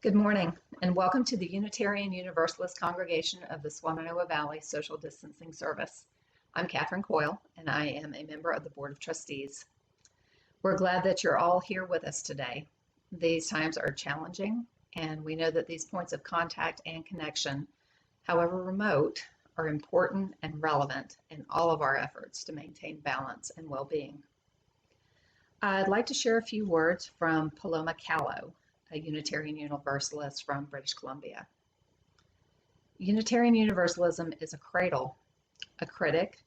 Good morning, and welcome to the Unitarian Universalist Congregation of the Swannanoa Valley Social Distancing Service. I'm Catherine Coyle, and I am a member of the Board of Trustees. We're glad that you're all here with us today. These times are challenging, and we know that these points of contact and connection, however remote, are important and relevant in all of our efforts to maintain balance and well-being. I'd like to share a few words from Paloma Callow, a Unitarian Universalist from British Columbia. Unitarian Universalism is a cradle, a critic,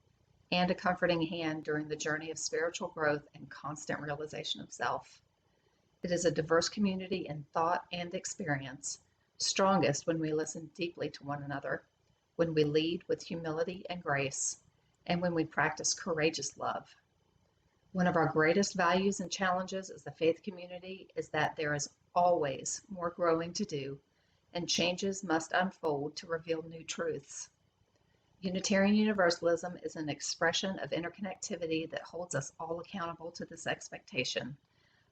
and a comforting hand during the journey of spiritual growth and constant realization of self. It is a diverse community in thought and experience, strongest when we listen deeply to one another, when we lead with humility and grace, and when we practice courageous love. One of our greatest values and challenges as a faith community is that there is always more growing to do, and changes must unfold to reveal new truths. Unitarian Universalism is an expression of interconnectivity that holds us all accountable to this expectation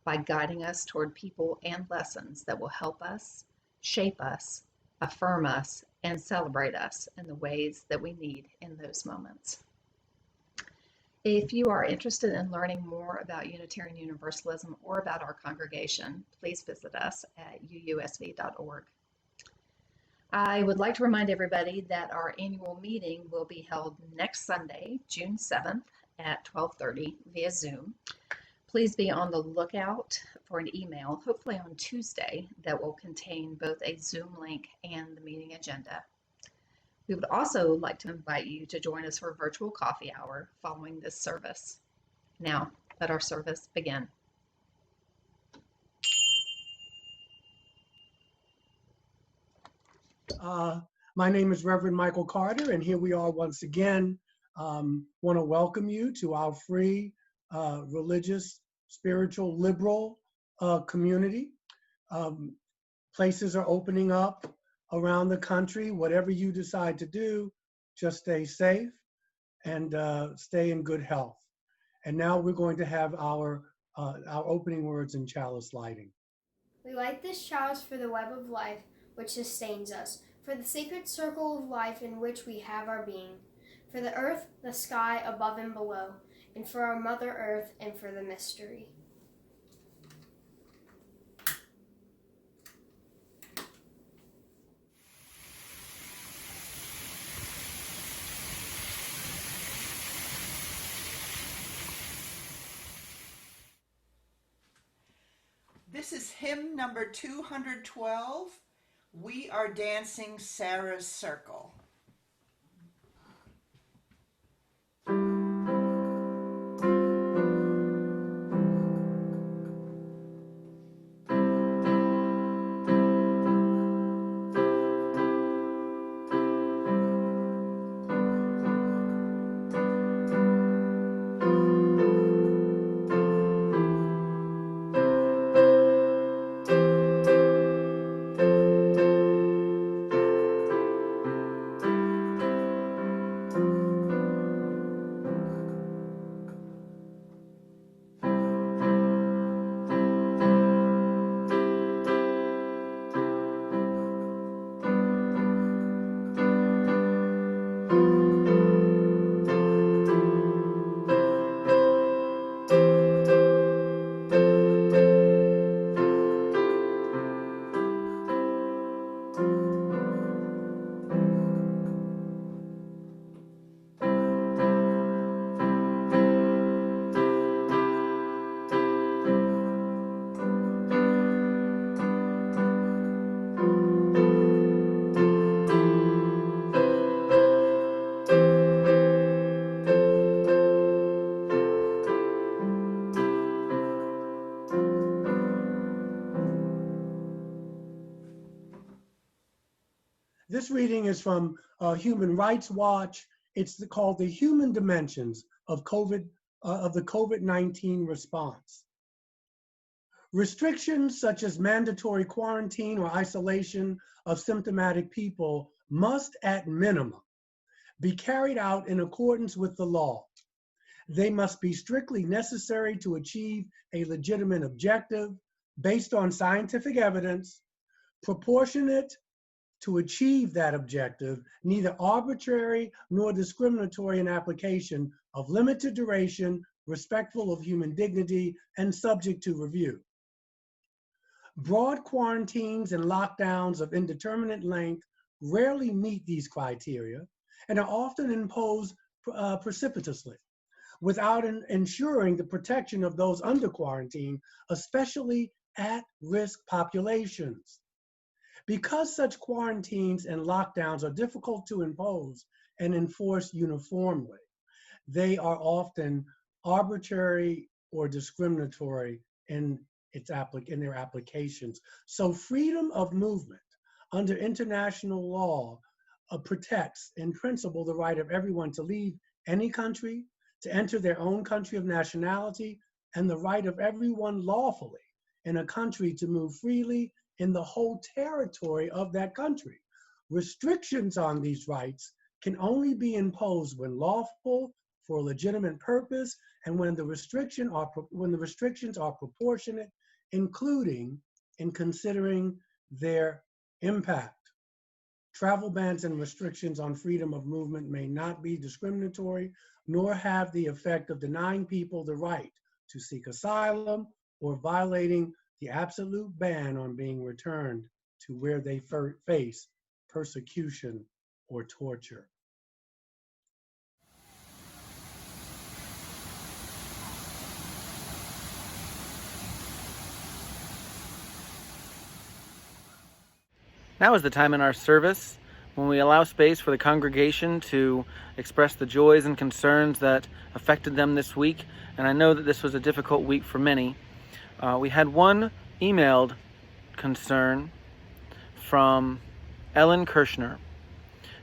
by guiding us toward people and lessons that will help us, shape us, affirm us, and celebrate us in the ways that we need in those moments. If you are interested in learning more about Unitarian Universalism or about our congregation, please visit us at uusv.org. I would like to remind everybody that our annual meeting will be held next Sunday, June 7th at 12:30 via Zoom. Please be on the lookout for an email, hopefully on Tuesday, that will contain both a Zoom link and the meeting agenda. We would also like to invite you to join us for a virtual coffee hour following this service. Now, let our service begin. My name is Reverend Michael Carter, and here we are once again. Want to welcome you to our free, religious, spiritual, liberal community. Places are opening up around the country. Whatever you decide to do, just stay safe and stay in good health. And now we're going to have our opening words and chalice lighting. We light this chalice for the web of life which sustains us, for the sacred circle of life in which we have our being, for the earth, the sky above and below, and for our Mother Earth and for the mystery. This is hymn number 212. We are dancing Sarah's circle. This reading is from Human Rights Watch. It's called The Human Dimensions of the COVID-19 Response. Restrictions such as mandatory quarantine or isolation of symptomatic people must, at minimum, be carried out in accordance with the law. They must be strictly necessary to achieve a legitimate objective based on scientific evidence, proportionate to achieve that objective, neither arbitrary nor discriminatory in application, of limited duration, respectful of human dignity, and subject to review. Broad quarantines and lockdowns of indeterminate length rarely meet these criteria and are often imposed precipitously without ensuring the protection of those under quarantine, especially at-risk populations. Because such quarantines and lockdowns are difficult to impose and enforce uniformly, they are often arbitrary or discriminatory in their applications. So freedom of movement under international law protects in principle the right of everyone to leave any country, to enter their own country of nationality, and the right of everyone lawfully in a country to move freely in the whole territory of that country. Restrictions on these rights can only be imposed when lawful, for a legitimate purpose, and when the restrictions are proportionate, including in considering their impact. Travel bans and restrictions on freedom of movement may not be discriminatory, nor have the effect of denying people the right to seek asylum or violating the absolute ban on being returned to where they face persecution or torture. Now is the time in our service when we allow space for the congregation to express the joys and concerns that affected them this week. And I know that this was a difficult week for many. We had one emailed concern from Ellen Kirshner.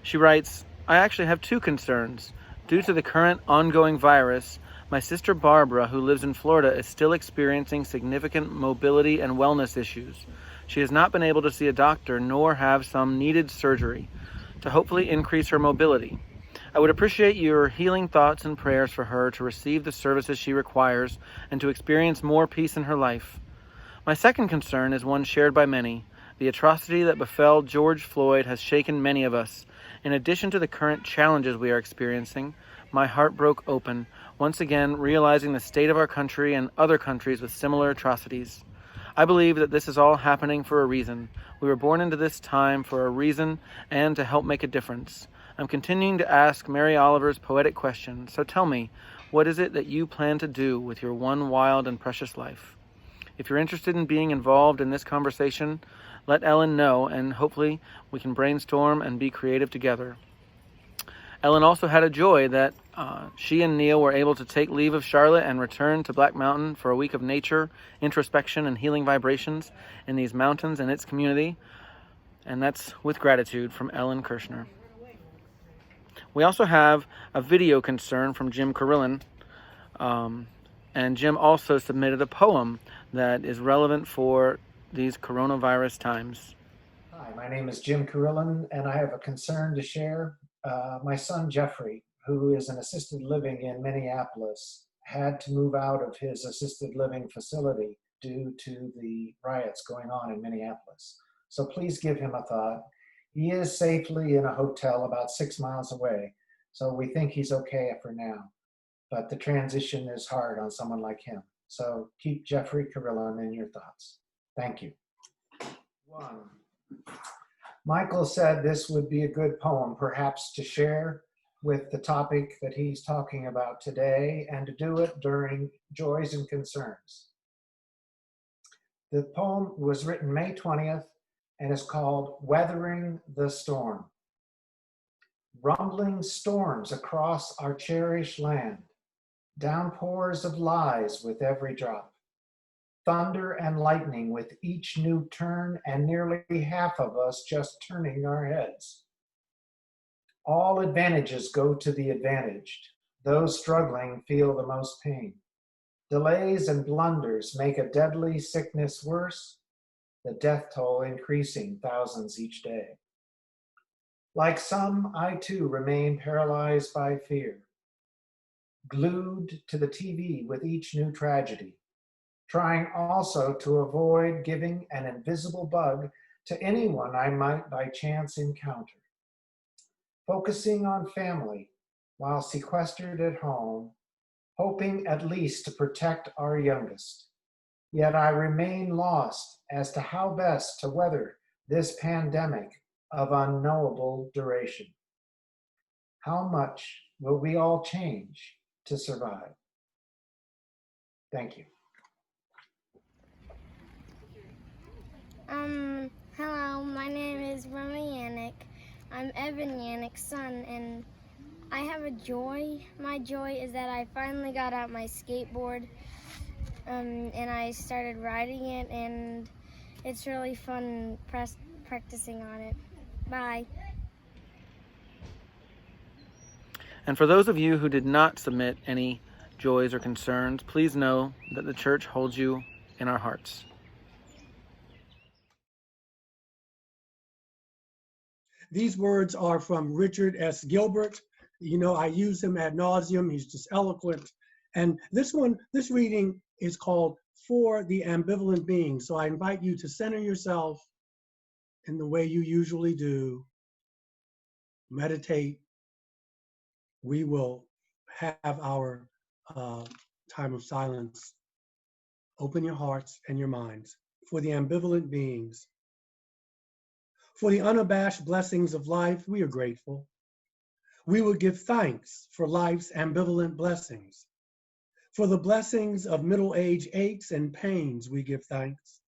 She writes, I actually have two concerns. Due to the current ongoing virus, my sister Barbara, who lives in Florida, is still experiencing significant mobility and wellness issues. She has not been able to see a doctor nor have some needed surgery to hopefully increase her mobility. I would appreciate your healing thoughts and prayers for her to receive the services she requires and to experience more peace in her life. My second concern is one shared by many. The atrocity that befell George Floyd has shaken many of us. In addition to the current challenges we are experiencing, my heart broke open, once again realizing the state of our country and other countries with similar atrocities. I believe that this is all happening for a reason. We were born into this time for a reason and to help make a difference. I'm continuing to ask Mary Oliver's poetic question, so tell me, what is it that you plan to do with your one wild and precious life? If you're interested in being involved in this conversation, let Ellen know, and hopefully we can brainstorm and be creative together. Ellen also had a joy that she and Neil were able to take leave of Charlotte and return to Black Mountain for a week of nature, introspection, and healing vibrations in these mountains and its community. And that's with gratitude from Ellen Kirshner. We also have a video concern from Jim Carillon. And Jim also submitted a poem that is relevant for these coronavirus times. Hi, my name is Jim Carillon, and I have a concern to share. My son Jeffrey, who is in assisted living in Minneapolis, had to move out of his assisted living facility due to the riots going on in Minneapolis. So please give him a thought. He is safely in a hotel about 6 miles away, so we think he's okay for now. But the transition is hard on someone like him. So keep Jeffrey Carillon in your thoughts. Thank you. 1. Michael said this would be a good poem, perhaps to share with the topic that he's talking about today and to do it during Joys and Concerns. The poem was written May 20th and is called Weathering the Storm. Rumbling storms across our cherished land, downpours of lies with every drop, thunder and lightning with each new turn, and nearly half of us just turning our heads. All advantages go to the advantaged. Those struggling feel the most pain. Delays and blunders make a deadly sickness worse, the death toll increasing thousands each day. Like some, I too remain paralyzed by fear, glued to the TV with each new tragedy, trying also to avoid giving an invisible bug to anyone I might by chance encounter. Focusing on family while sequestered at home, hoping at least to protect our youngest. Yet I remain lost as to how best to weather this pandemic of unknowable duration. How much will we all change to survive? Thank you. Hello, my name is Remy Yannick. I'm Evan Yannick's son, and I have a joy. My joy is that I finally got out my skateboard, and I started riding it, and it's really fun practicing on it. Bye. And for those of you who did not submit any joys or concerns, please know that the church holds you in our hearts. These words are from Richard S. Gilbert. You know, I use him ad nauseum. He's just eloquent. And this reading is called For the Ambivalent Being. So I invite you to center yourself in the way you usually do. Meditate. We will have our time of silence. Open your hearts and your minds for the ambivalent beings. For the unabashed blessings of life, we are grateful. We will give thanks for life's ambivalent blessings. For the blessings of middle age aches and pains, we give thanks.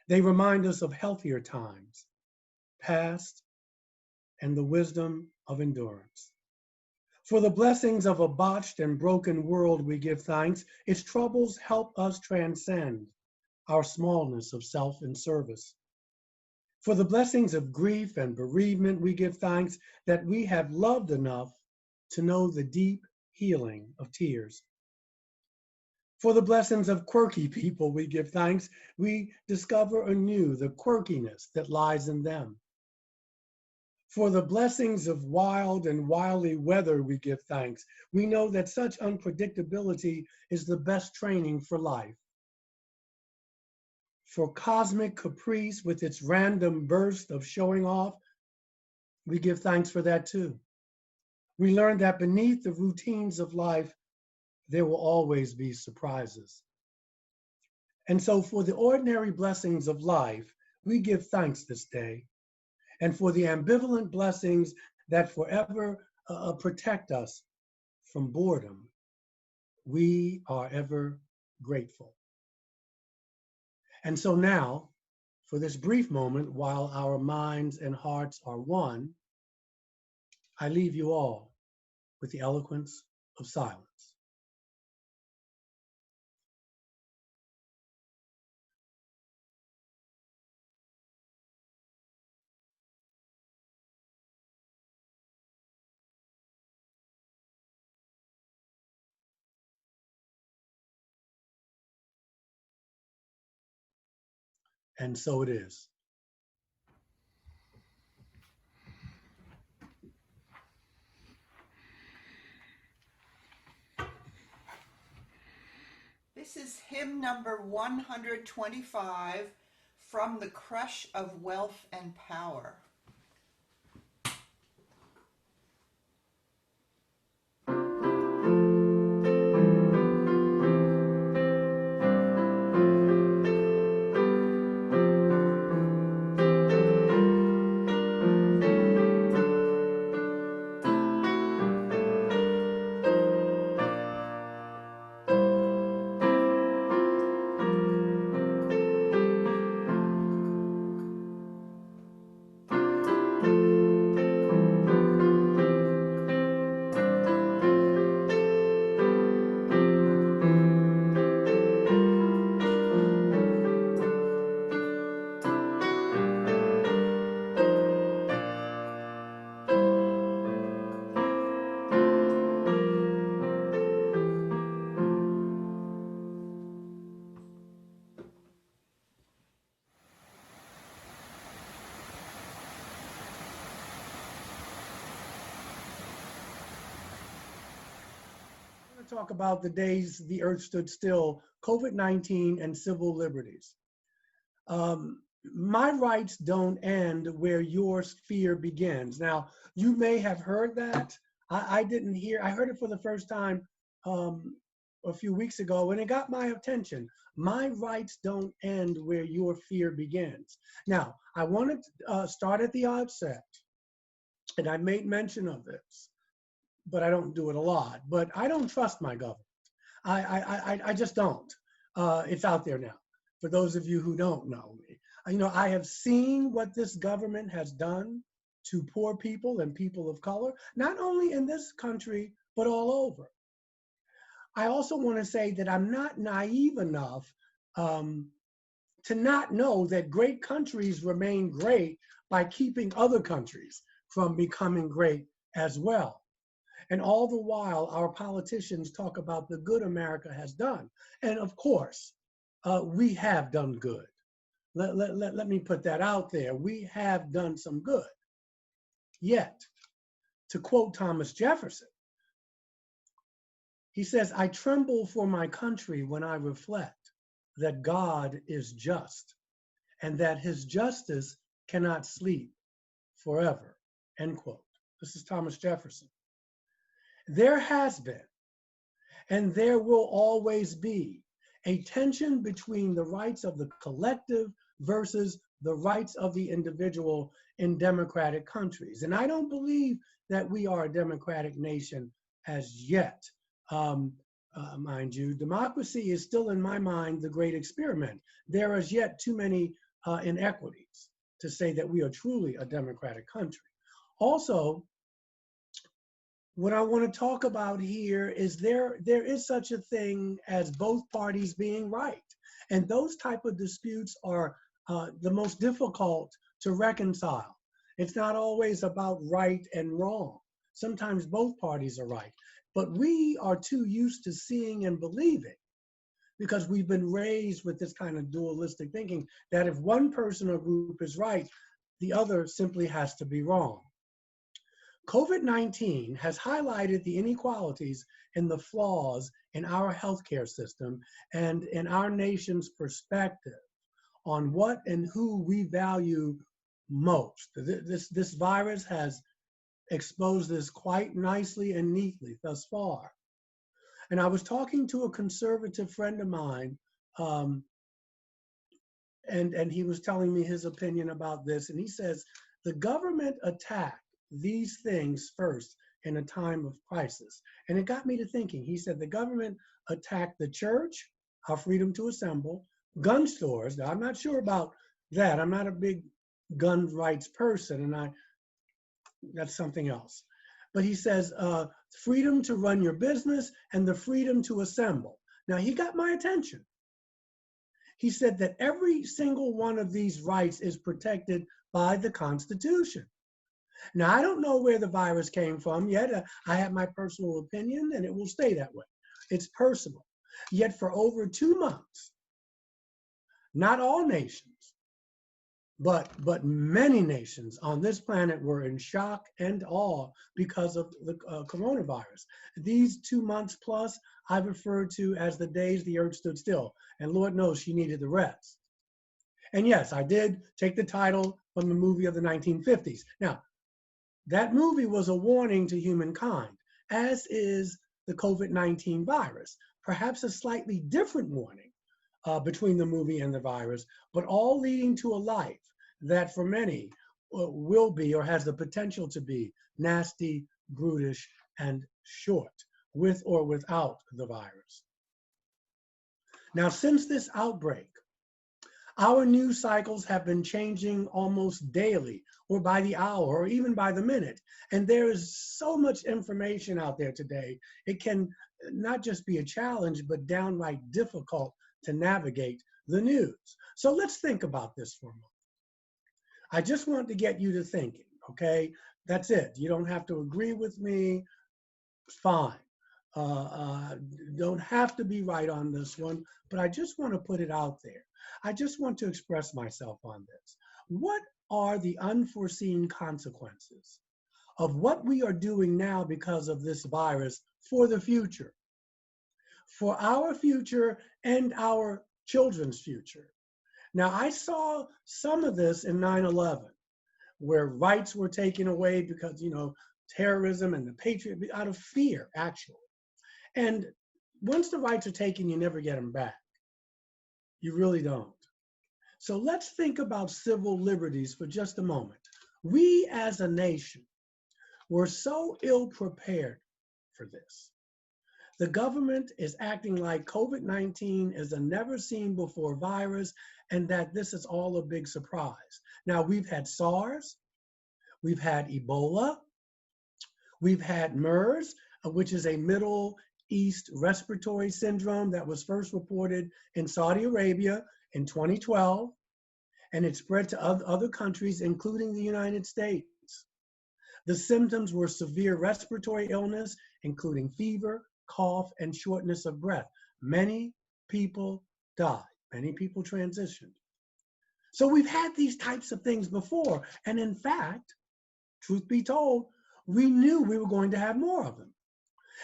They remind us of healthier times, past, and the wisdom of endurance. For the blessings of a botched and broken world, we give thanks. Its troubles help us transcend our smallness of self and service. For the blessings of grief and bereavement, we give thanks that we have loved enough to know the deep healing of tears. For the blessings of quirky people, we give thanks. We discover anew the quirkiness that lies in them. For the blessings of wild and wily weather, we give thanks. We know that such unpredictability is the best training for life. For cosmic caprice with its random burst of showing off, we give thanks for that too. We learn that beneath the routines of life, there will always be surprises. And so for the ordinary blessings of life, we give thanks this day. And for the ambivalent blessings that forever protect us from boredom, we are ever grateful. And so now, for this brief moment, while our minds and hearts are one, I leave you all with the eloquence of silence. And so it is. This is hymn number 125 from the Crush of Wealth and Power. Talk about the days the earth stood still, COVID-19 and civil liberties. my rights don't end where your fear begins. Now, you may have heard that. I didn't hear, I heard it for the first time a few weeks ago, and it got my attention. My rights don't end where your fear begins. Now, I want to start at the outset, and I made mention of this, but I don't do it a lot. But I don't trust my government. I just don't. It's out there now. For those of you who don't know me, I have seen what this government has done to poor people and people of color, not only in this country, but all over. I also want to say that I'm not naive enough to not know that great countries remain great by keeping other countries from becoming great as well. And all the while, our politicians talk about the good America has done. And of course, we have done good. Let me put that out there. We have done some good. Yet, to quote Thomas Jefferson, he says, "I tremble for my country when I reflect that God is just and that his justice cannot sleep forever," end quote. This is Thomas Jefferson. There has been, and there will always be, a tension between the rights of the collective versus the rights of the individual in democratic countries. And I don't believe that we are a democratic nation as yet. Mind you, democracy is still, in my mind, the great experiment. There are as yet too many inequities to say that we are truly a democratic country. Also, what I want to talk about here is there is such a thing as both parties being right. And those type of disputes are the most difficult to reconcile. It's not always about right and wrong. Sometimes both parties are right. But we are too used to seeing and believing, because we've been raised with this kind of dualistic thinking that if one person or group is right, the other simply has to be wrong. COVID-19 has highlighted the inequalities and the flaws in our healthcare system and in our nation's perspective on what and who we value most. This virus has exposed this quite nicely and neatly thus far. And I was talking to a conservative friend of mine, and he was telling me his opinion about this. And he says, the government attacked these things first in a time of crisis. And it got me to thinking. He said the government attacked the church, our freedom to assemble, gun stores. Now, I'm not sure about that. I'm not a big gun rights person, and that's something else. But he says freedom to run your business and the freedom to assemble. Now, he got my attention. He said that every single one of these rights is protected by the Constitution. Now, I don't know where the virus came from yet. I have my personal opinion, and it will stay that way. It's personal. Yet for over 2 months, not all nations, but many nations on this planet were in shock and awe because of the coronavirus. These 2 months plus, I refer to as the days the earth stood still. And Lord knows she needed the rest. And yes, I did take the title from the movie of the 1950s. Now, that movie was a warning to humankind, as is the COVID-19 virus. Perhaps a slightly different warning between the movie and the virus, but all leading to a life that for many will be or has the potential to be nasty, brutish, and short, with or without the virus. Now, since this outbreak, our news cycles have been changing almost daily, or by the hour, or even by the minute. And there is so much information out there today, it can not just be a challenge, but downright difficult to navigate the news. So let's think about this for a moment. I just want to get you to thinking, okay? That's it. You don't have to agree with me. It's fine. Don't have to be right on this one, but I just want to put it out there. I just want to express myself on this. What are the unforeseen consequences of what we are doing now because of this virus for the future? For our future and our children's future. Now, I saw some of this in 9/11, where rights were taken away because, terrorism and the patriot, out of fear, actually. And once the rights are taken, you never get them back. You really don't. So let's think about civil liberties for just a moment. We as a nation were so ill prepared for this. The government is acting like COVID-19 is a never seen before virus and that this is all a big surprise. Now, we've had SARS, we've had Ebola, we've had MERS, which is a Middle East respiratory syndrome that was first reported in Saudi Arabia in 2012, and it spread to other countries, including the United States. The symptoms were severe respiratory illness, including fever, cough, and shortness of breath. Many people died. Many people transitioned. So we've had these types of things before. And in fact, truth be told, we knew we were going to have more of them.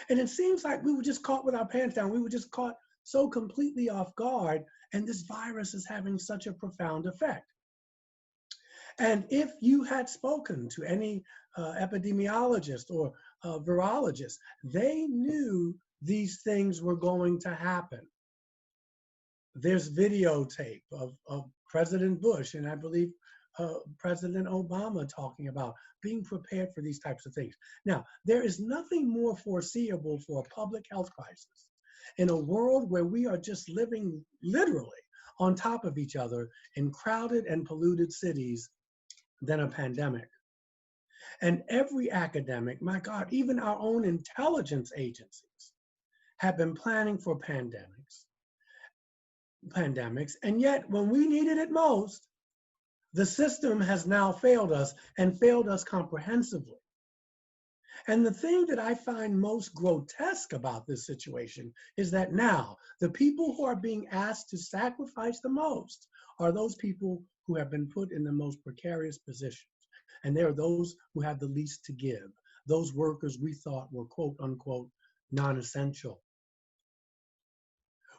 And it seems like we were just caught with our pants down. We were just caught so completely off guard. And this virus is having such a profound effect. And if you had spoken to any epidemiologist or virologist, they knew these things were going to happen. There's videotape of President Bush and I believe President Obama talking about being prepared for these types of things. Now, there is nothing more foreseeable for a public health crisis in a world where we are just living literally on top of each other in crowded and polluted cities than a pandemic. And every academic, my God, even our own intelligence agencies have been planning for pandemics. And yet when we needed it most, the system has now failed us and failed us comprehensively. And the thing that I find most grotesque about this situation is that now the people who are being asked to sacrifice the most are those people who have been put in the most precarious positions. And they are those who have the least to give, those workers we thought were quote unquote non-essential.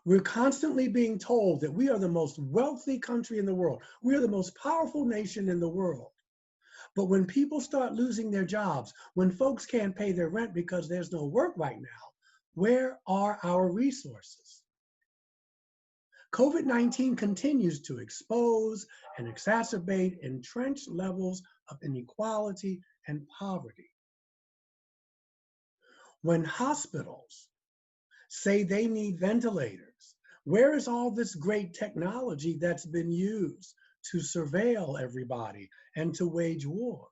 We're constantly being told that we are the most wealthy country in the world. We are the most powerful nation in the world. But when people start losing their jobs, when folks can't pay their rent because there's no work right now, where are our resources? COVID-19 continues to expose and exacerbate entrenched levels of inequality and poverty. When hospitals say they need ventilators, where is all this great technology that's been used to surveil everybody and to wage wars?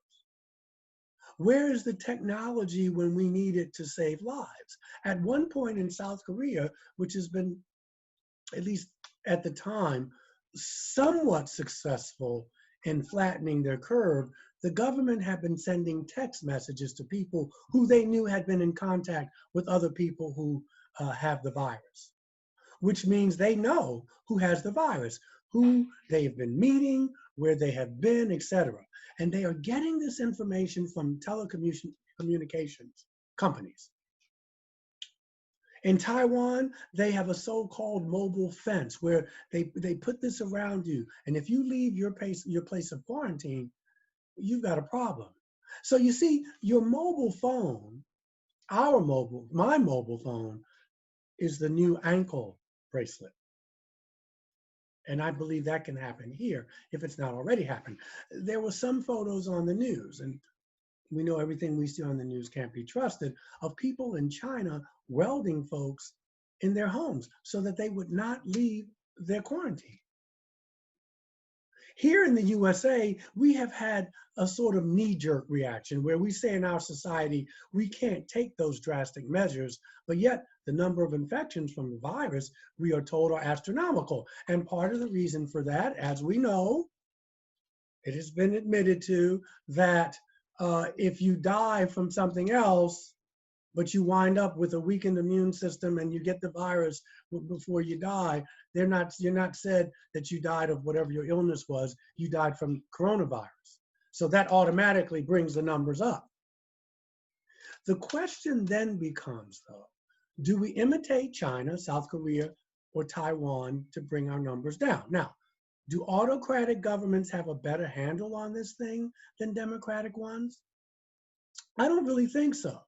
Where is the technology when we need it to save lives? At one point in South Korea, which has been, at least at the time, somewhat successful in flattening their curve, the government had been sending text messages to people who they knew had been in contact with other people who have the virus, which means they know who has the virus, who they have been meeting, where they have been, etc. And they are getting this information from telecommunications companies. In Taiwan, they have a so-called mobile fence where they put this around you. And if you leave your place of quarantine, you've got a problem. So you see, your mobile phone, my mobile phone, is the new ankle bracelet. And I believe that can happen here if it's not already happened. There were some photos on the news, and we know everything we see on the news can't be trusted, of people in China welding folks in their homes so that they would not leave their quarantine. Here in the USA, we have had a sort of knee-jerk reaction where we say in our society, we can't take those drastic measures, but yet the number of infections from the virus, we are told, are astronomical. And part of the reason for that, as we know, it has been admitted to that if you die from something else, but you wind up with a weakened immune system and you get the virus before you die, you're not said that you died of whatever your illness was, you died from coronavirus. So that automatically brings the numbers up. The question then becomes, though, do we imitate China, South Korea, or Taiwan to bring our numbers down? Now, Do autocratic governments have a better handle on this thing than democratic ones? I don't really think so.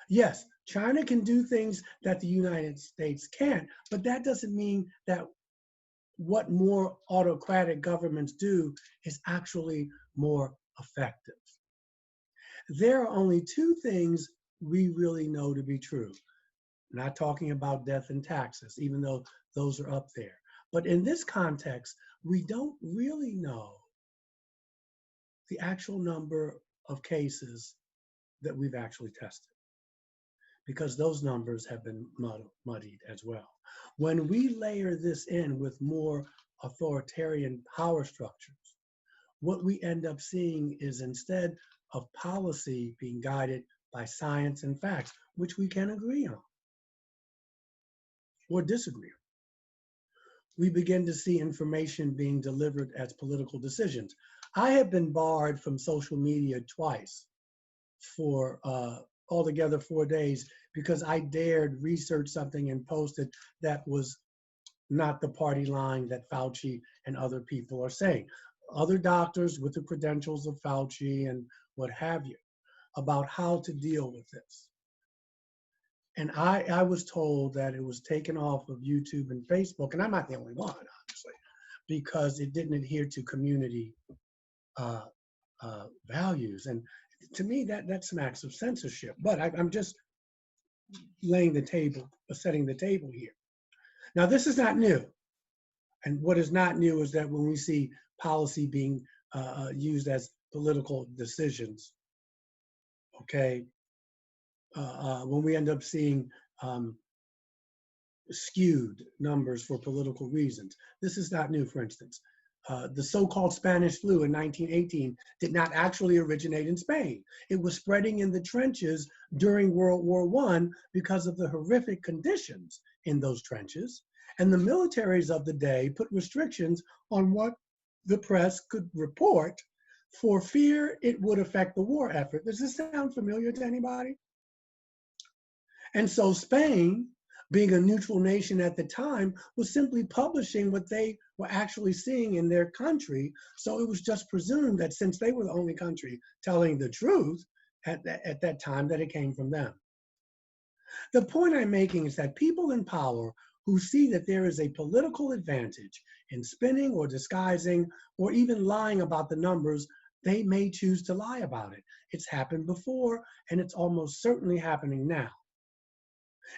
Yes, China can do things that the United States can't, but that doesn't mean that what more autocratic governments do is actually more effective. There are only two things we really know to be true. Not talking about death and taxes, even though those are up there. But in this context, we don't really know the actual number of cases that we've actually tested, because those numbers have been muddied as well. When we layer this in with more authoritarian power structures, what we end up seeing is, instead of policy being guided by science and facts, which we can agree on or disagree on, we begin to see information being delivered as political decisions. I have been barred from social media twice for altogether 4 days because I dared research something and post it that was not the party line that Fauci and other people are saying. Other doctors with the credentials of Fauci and what have you, about how to deal with this. And I was told that it was taken off of YouTube and Facebook, and I'm not the only one, obviously, because it didn't adhere to community values. And to me, that smacks of censorship. But I'm just laying the table, setting the table here. Now, this is not new. And what is not new is that when we see policy being used as political decisions, okay, when we end up seeing skewed numbers for political reasons. This is not new, for instance. The so-called Spanish flu in 1918 did not actually originate in Spain. It was spreading in the trenches during World War I because of the horrific conditions in those trenches. And the militaries of the day put restrictions on what the press could report for fear it would affect the war effort. Does this sound familiar to anybody? And so Spain, being a neutral nation at the time, was simply publishing what they were actually seeing in their country. So it was just presumed that since they were the only country telling the truth at that time, that it came from them. The point I'm making is that people in power who see that there is a political advantage in spinning or disguising or even lying about the numbers, they may choose to lie about it. It's happened before, and it's almost certainly happening now.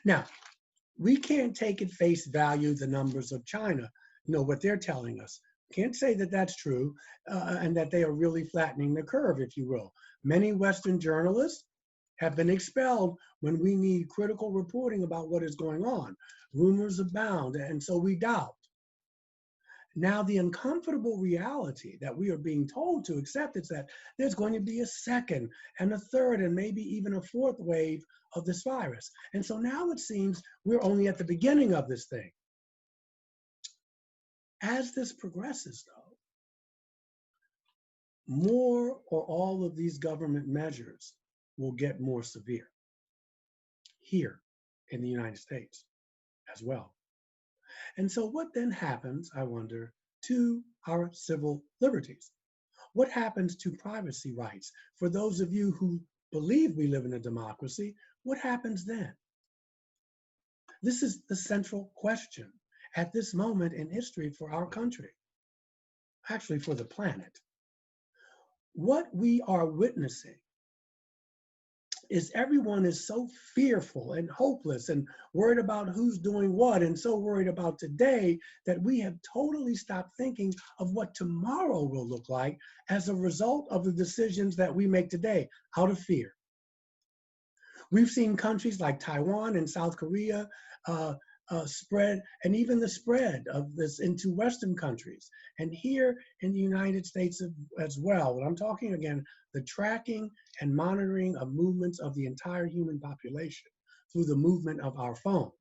Now, we can't take at face value the numbers of China, what they're telling us. Can't say that that's true and that they are really flattening the curve, if you will. Many Western journalists have been expelled when we need critical reporting about what is going on. Rumors abound, and so we doubt. Now, the uncomfortable reality that we are being told to accept is that there's going to be a second and a third and maybe even a fourth wave of this virus. And so now it seems we're only at the beginning of this thing. As this progresses, though, more or all of these government measures will get more severe here in the United States as well. And so what then happens, I wonder, to our civil liberties? What happens to privacy rights? For those of you who believe we live in a democracy, what happens then? This is the central question at this moment in history for our country, actually for the planet. What we are witnessing is everyone is so fearful and hopeless and worried about who's doing what and so worried about today that we have totally stopped thinking of what tomorrow will look like as a result of the decisions that we make today out of fear. We've seen countries like Taiwan and South Korea spread, and even the spread of this into Western countries, and here in the United States as well. When I'm talking again, the tracking and monitoring of movements of the entire human population through the movement of our phones.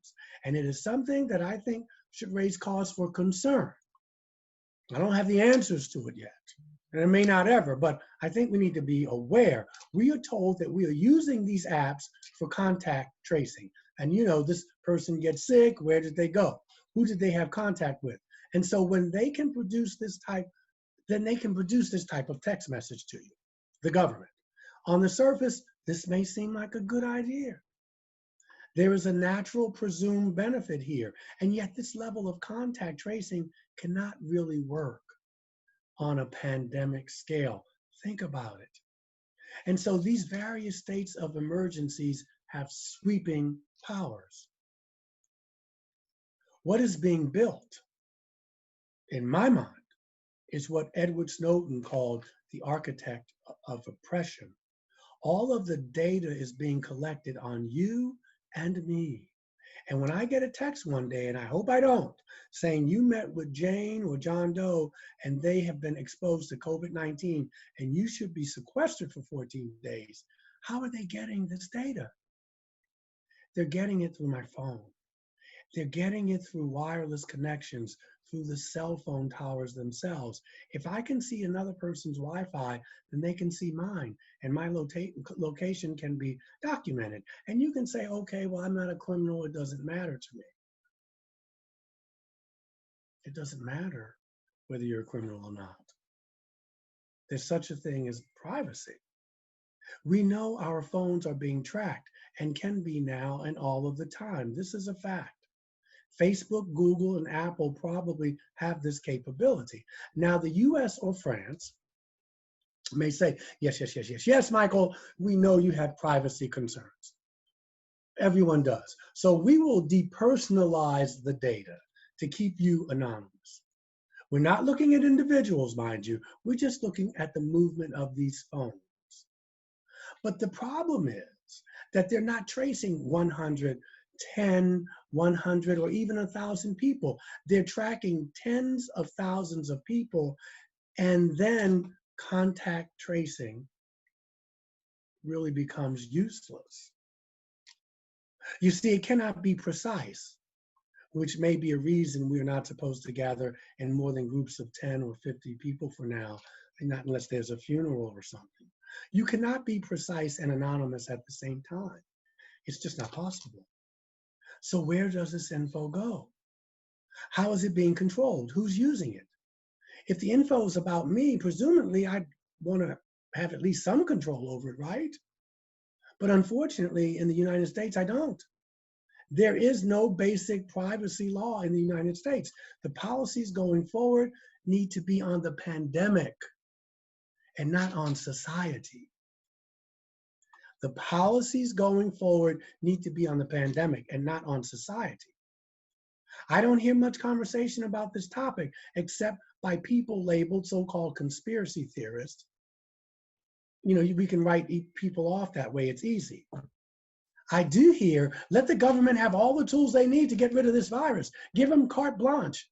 And it is something that I think should raise cause for concern. I don't have the answers to it yet, and I may not ever, but I think we need to be aware. We are told that we are using these apps for contact tracing. And this person gets sick, where did they go? Who did they have contact with? And so when they can produce this type, then they can produce this type of text message to you, the government. On the surface, this may seem like a good idea. There is a natural presumed benefit here, and yet this level of contact tracing cannot really work on a pandemic scale. Think about it. And so these various states of emergencies have sweeping powers. What is being built, in my mind, is what Edward Snowden called the architect of oppression. All of the data is being collected on you and me. And when I get a text one day, and I hope I don't, saying you met with Jane or John Doe and they have been exposed to COVID-19 and you should be sequestered for 14 days, how are they getting this data? They're getting it through my phone. They're getting it through wireless connections, through the cell phone towers themselves. If I can see another person's Wi-Fi, then they can see mine, and my location can be documented. And you can say, okay, well, I'm not a criminal, it doesn't matter to me. It doesn't matter whether you're a criminal or not. There's such a thing as privacy. We know our phones are being tracked and can be now and all of the time. This is a fact. Facebook, Google, and Apple probably have this capability. Now, the US or France may say, yes, Michael, we know you have privacy concerns. Everyone does. So we will depersonalize the data to keep you anonymous. We're not looking at individuals, mind you. We're just looking at the movement of these phones. But the problem is that they're not tracing 100, 10, 100, or even 1,000 people. They're tracking tens of thousands of people, and then contact tracing really becomes useless. You see, it cannot be precise, which may be a reason we're not supposed to gather in more than groups of 10 or 50 people for now, and not unless there's a funeral or something. You cannot be precise and anonymous at the same time. It's just not possible. So where does this info go? How is it being controlled? Who's using it? If the info is about me, presumably I'd want to have at least some control over it, right? But unfortunately, in the United States, I don't. There is no basic privacy law in the United States. The policies going forward need to be on the pandemic and not on society. The policies going forward need to be on the pandemic and not on society. I don't hear much conversation about this topic except by people labeled so-called conspiracy theorists. You know, we can write people off that way, it's easy. I do hear, let the government have all the tools they need to get rid of this virus. Give them carte blanche.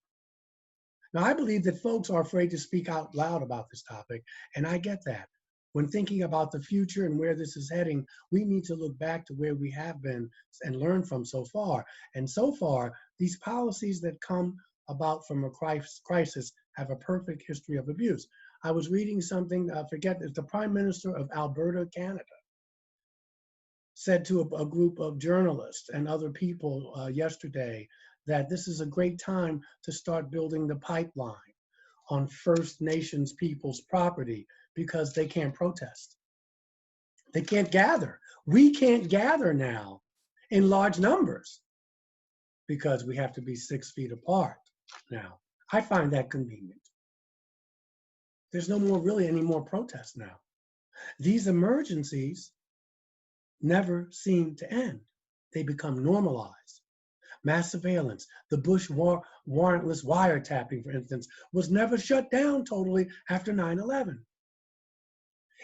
Now, I believe that folks are afraid to speak out loud about this topic, and I get that. When thinking about the future and where this is heading, we need to look back to where we have been and learn from so far. And so far, these policies that come about from a crisis have a perfect history of abuse. I was reading something, I forget, it's the Prime Minister of Alberta, Canada, said to a group of journalists and other people yesterday that this is a great time to start building the pipeline on First Nations people's property because they can't protest. They can't gather. We can't gather now in large numbers because we have to be 6 feet apart now. I find that convenient. There's no more, really any more protests now. These emergencies never seem to end. They become normalized. Mass surveillance, the Bush warrantless wiretapping, for instance, was never shut down totally after 9/11.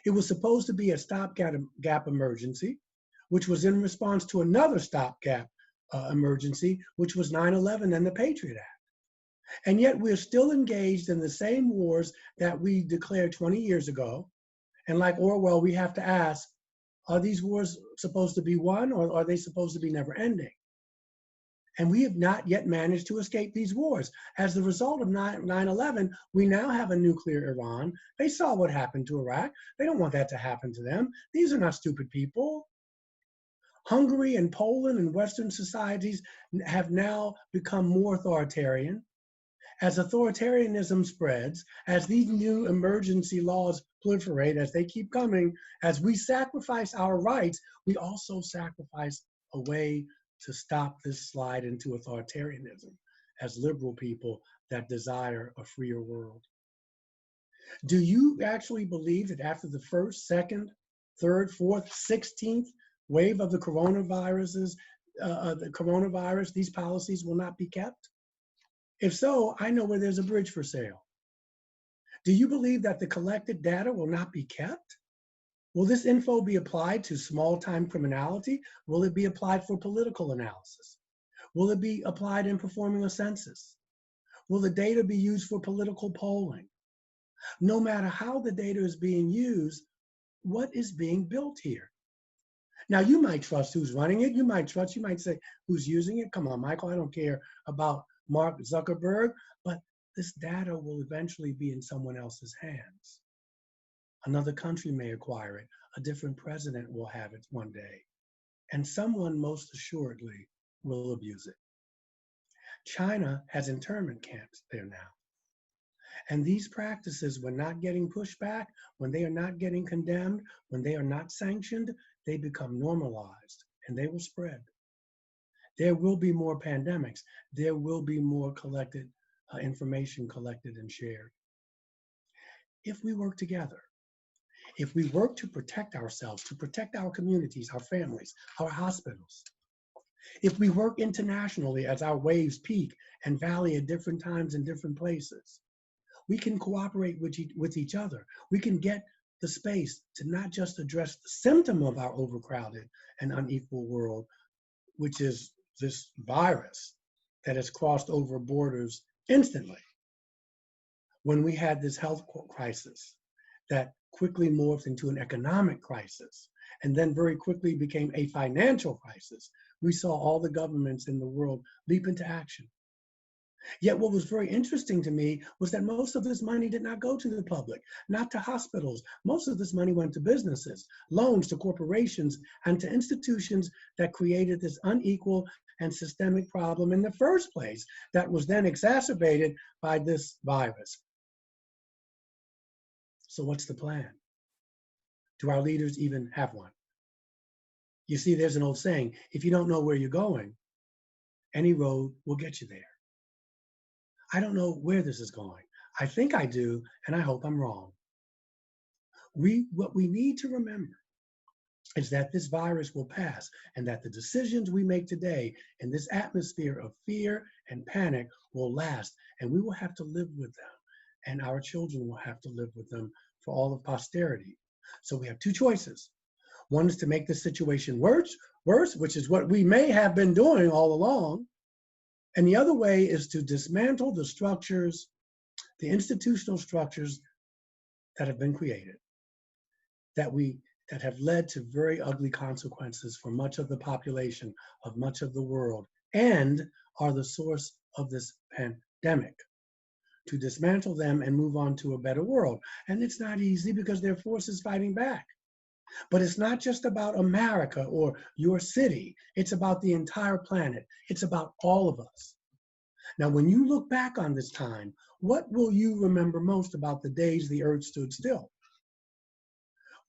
It was supposed to be a stopgap emergency, which was in response to another stopgap emergency, which was 9/11 and the Patriot Act. And yet we're still engaged in the same wars that we declared 20 years ago. And like Orwell, we have to ask, are these wars supposed to be won, or are they supposed to be never ending? And we have not yet managed to escape these wars. As a result of 9/11, we now have a nuclear Iran. They saw what happened to Iraq. They don't want that to happen to them. These are not stupid people. Hungary and Poland and Western societies have now become more authoritarian. As authoritarianism spreads, as these new emergency laws proliferate, as they keep coming, as we sacrifice our rights, we also sacrifice a way to stop this slide into authoritarianism as liberal people that desire a freer world. Do you actually believe that after the first, second, third, fourth, 16th wave of the coronavirus, these policies will not be kept? If so, I know where there's a bridge for sale. Do you believe that the collected data will not be kept? Will this info be applied to small-time criminality? Will it be applied for political analysis? Will it be applied in performing a census? Will the data be used for political polling? No matter how the data is being used, what is being built here? Now, you might trust who's running it. You might say, who's using it? Come on, Michael, I don't care about Mark Zuckerberg, but this data will eventually be in someone else's hands. Another country may acquire it. A different president will have it one day. And someone most assuredly will abuse it. China has internment camps there now. And these practices, when not getting pushed back, when they are not getting condemned, when they are not sanctioned, they become normalized and they will spread. There will be more pandemics. There will be more collected information collected and shared. If we work together, if we work to protect ourselves, to protect our communities, our families, our hospitals, if we work internationally as our waves peak and valley at different times in different places, we can cooperate with each other. We can get the space to not just address the symptom of our overcrowded and unequal world, which is this virus that has crossed over borders instantly. When we had this health crisis that quickly morphed into an economic crisis and then very quickly became a financial crisis, we saw all the governments in the world leap into action. Yet what was very interesting to me was that most of this money did not go to the public, not to hospitals. Most of this money went to businesses, loans to corporations, and to institutions that created this unequal and systemic problem in the first place that was then exacerbated by this virus. So what's the plan? Do our leaders even have one? You see, there's an old saying, if you don't know where you're going, any road will get you there. I don't know where this is going. I think I do, and I hope I'm wrong. What we need to remember is that this virus will pass and that the decisions we make today in this atmosphere of fear and panic will last, and we will have to live with them, and our children will have to live with them for all of posterity. So we have two choices. One is to make the situation worse, which is what we may have been doing all along. And the other way is to dismantle the structures, the institutional structures that have been created, that have led to very ugly consequences for much of the population of much of the world and are the source of this pandemic. To dismantle them and move on to a better world. And it's not easy because there are forces fighting back. But it's not just about America or your city. It's about the entire planet. It's about all of us. Now, when you look back on this time, what will you remember most about the days the earth stood still?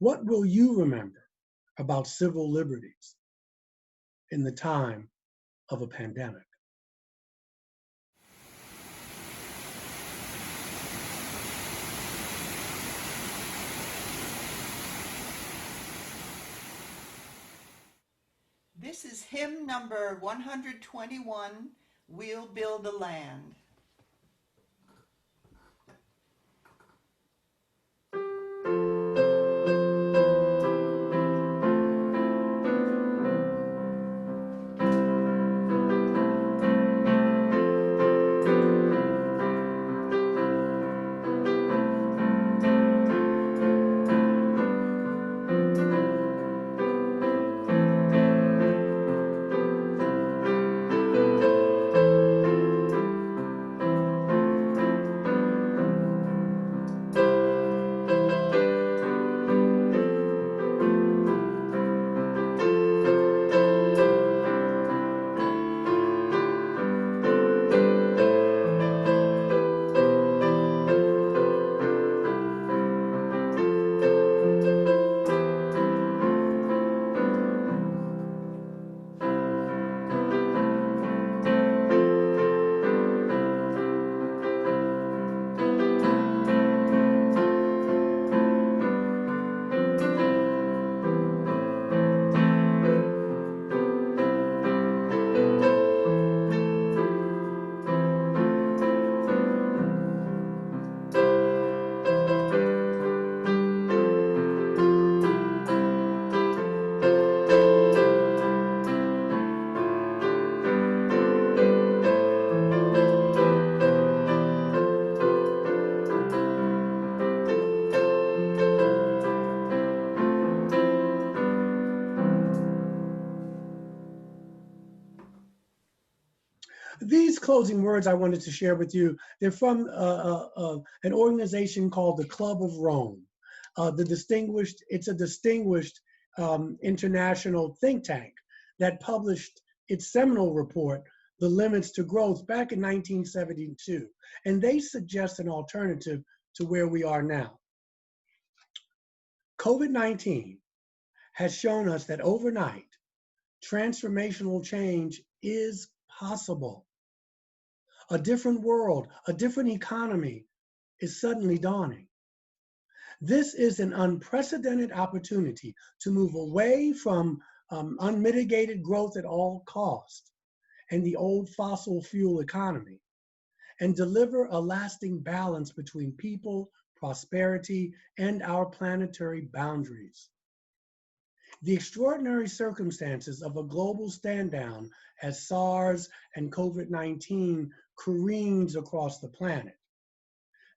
What will you remember about civil liberties in the time of a pandemic? This is hymn number 121, We'll Build a Land. These closing words I wanted to share with you, they're from an organization called the Club of Rome. It's a distinguished international think tank that published its seminal report, The Limits to Growth, back in 1972. And they suggest an alternative to where we are now. COVID-19 has shown us that overnight, transformational change is possible. A different world, a different economy is suddenly dawning. This is an unprecedented opportunity to move away from unmitigated growth at all costs and the old fossil fuel economy, and deliver a lasting balance between people, prosperity, and our planetary boundaries. The extraordinary circumstances of a global stand down as SARS and COVID-19 careens across the planet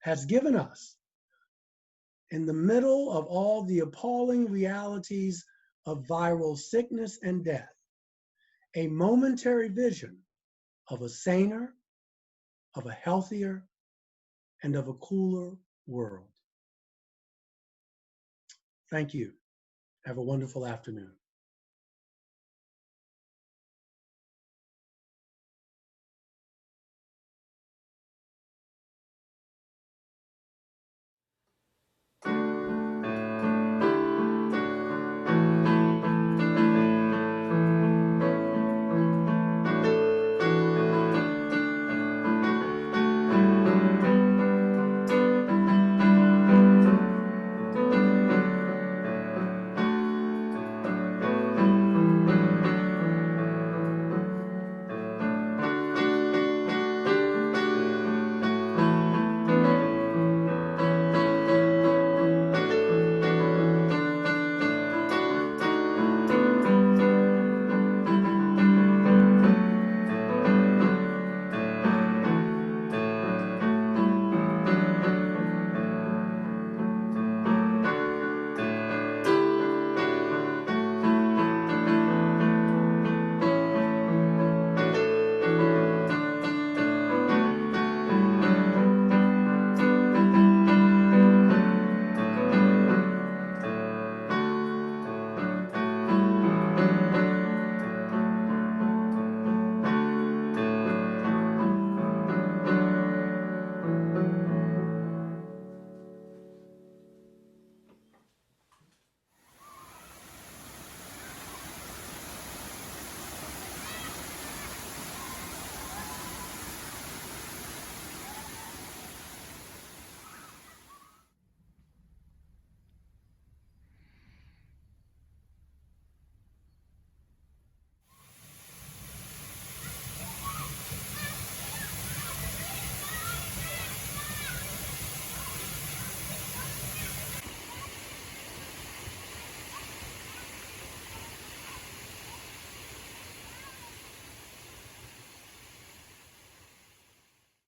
has given us, in the middle of all the appalling realities of viral sickness and death, a momentary vision of a saner, of a healthier, and of a cooler world. Thank you. Have a wonderful afternoon.